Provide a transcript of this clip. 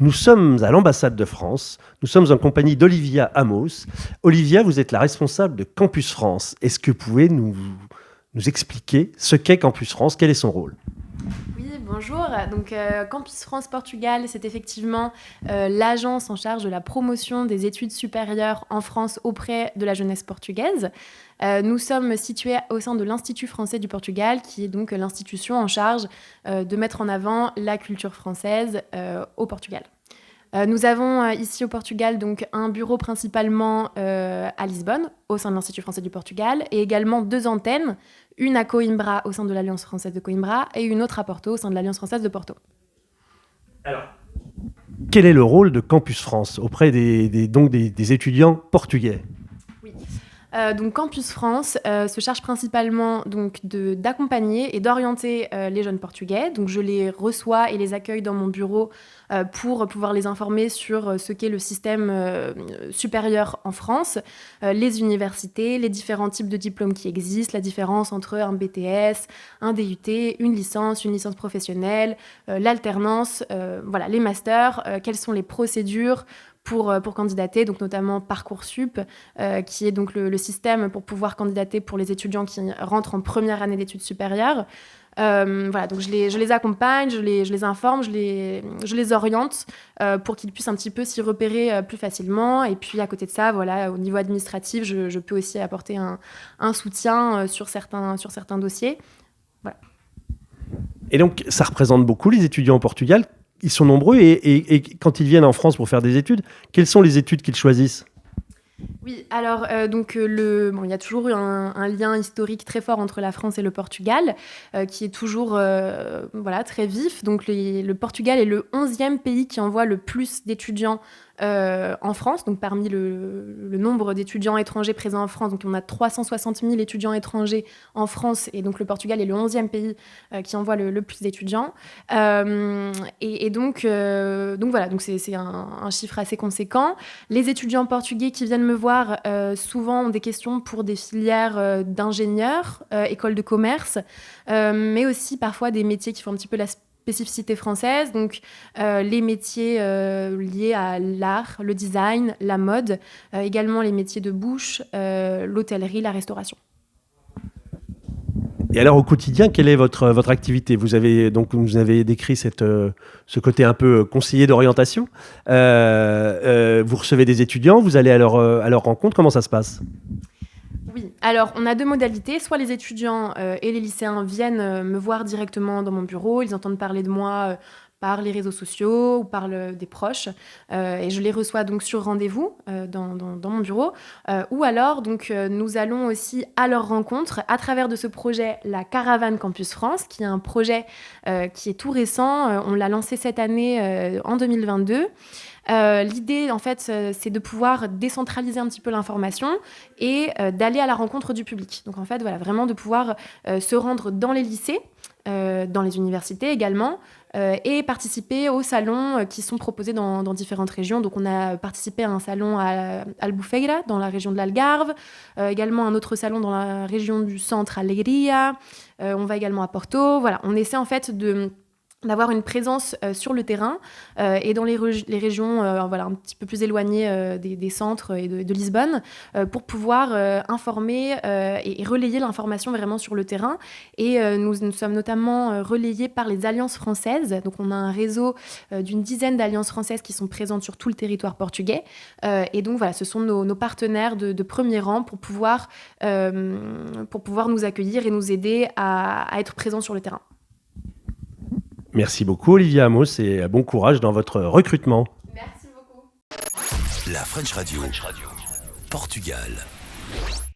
Nous sommes à l'ambassade de France. Nous sommes en compagnie d'Olivia Amos. Olivia, vous êtes la responsable de Campus France. Est-ce que vous pouvez nous expliquer ce qu'est Campus France? Quel est son rôle? Oui, bonjour. Donc, Campus France Portugal, c'est effectivement l'agence en charge de la promotion des études supérieures en France auprès de la jeunesse portugaise. Nous sommes situés au sein de l'Institut français du Portugal, qui est donc l'institution en charge de mettre en avant la culture française au Portugal. Nous avons ici au Portugal donc un bureau principalement à Lisbonne, au sein de l'Institut français du Portugal, et également 2 antennes, une à Coimbra au sein de l'Alliance française de Coimbra et une autre à Porto au sein de l'Alliance française de Porto. Alors, quel est le rôle de Campus France auprès des étudiants portugais? Oui. Donc Campus France se charge principalement donc d'accompagner et d'orienter les jeunes portugais. Donc je les reçois et les accueille dans mon bureau pour pouvoir les informer sur ce qu'est le système supérieur en France, les universités, les différents types de diplômes qui existent, la différence entre un BTS, un DUT, une licence professionnelle, l'alternance, voilà, les masters, quelles sont les procédures pour candidater, donc notamment Parcoursup, qui est donc le système pour pouvoir candidater pour les étudiants qui rentrent en première année d'études supérieures. Voilà, donc je les accompagne, je les informe, je les oriente pour qu'ils puissent un petit peu s'y repérer plus facilement. Et puis à côté de ça, voilà, au niveau administratif, je peux aussi apporter un soutien sur certains dossiers. Voilà. Et donc, ça représente beaucoup les étudiants au Portugal. Ils sont nombreux et quand ils viennent en France pour faire des études, quelles sont les études qu'ils choisissent? Oui, alors il y a toujours eu un lien historique très fort entre la France et le Portugal, qui est toujours voilà, très vif. Donc le Portugal est le 11e pays qui envoie le plus d'étudiants en France. Donc parmi le nombre d'étudiants étrangers présents en France, donc on a 360 000 étudiants étrangers en France, et donc le Portugal est le 11e pays qui envoie le plus d'étudiants. Donc voilà, donc c'est un chiffre assez conséquent. Les étudiants portugais qui viennent me voir souvent ont des questions pour des filières d'ingénieurs, écoles de commerce, mais aussi parfois des métiers qui font un petit peu la spécificité française, donc les métiers liés à l'art, le design, la mode, également les métiers de bouche, l'hôtellerie, la restauration. Et alors, au quotidien, quelle est votre activité? Vous avez décrit ce côté un peu conseiller d'orientation. Vous recevez des étudiants, vous allez à leur rencontre. Comment ça se passe? Oui, alors on a 2 modalités. Soit les étudiants et les lycéens viennent me voir directement dans mon bureau, ils entendent parler de moi par les réseaux sociaux ou par des proches, et je les reçois donc sur rendez-vous dans mon bureau. Ou alors donc nous allons aussi à leur rencontre à travers de ce projet La Caravane Campus France, qui est un projet qui est tout récent. On l'a lancé cette année en 2022. L'idée, en fait, c'est de pouvoir décentraliser un petit peu l'information et d'aller à la rencontre du public. Donc, en fait, voilà, vraiment de pouvoir se rendre dans les lycées, dans les universités également, et participer aux salons qui sont proposés dans différentes régions. Donc, on a participé à un salon à Albufeira, dans la région de l'Algarve, également un autre salon dans la région du centre, à Leiria. On va également à Porto. Voilà, on essaie en fait d'avoir une présence sur le terrain et dans les régions voilà, un petit peu plus éloignées des centres et de Lisbonne, pour pouvoir informer et relayer l'information vraiment sur le terrain. Et nous sommes notamment relayés par les alliances françaises. Donc on a un réseau d'une dizaine d'alliances françaises qui sont présentes sur tout le territoire portugais. Et donc voilà, ce sont nos partenaires de premier rang pour pouvoir nous accueillir et nous aider à être présents sur le terrain. Merci beaucoup, Olivia Amos, et bon courage dans votre recrutement. Merci beaucoup. La French Radio. Portugal.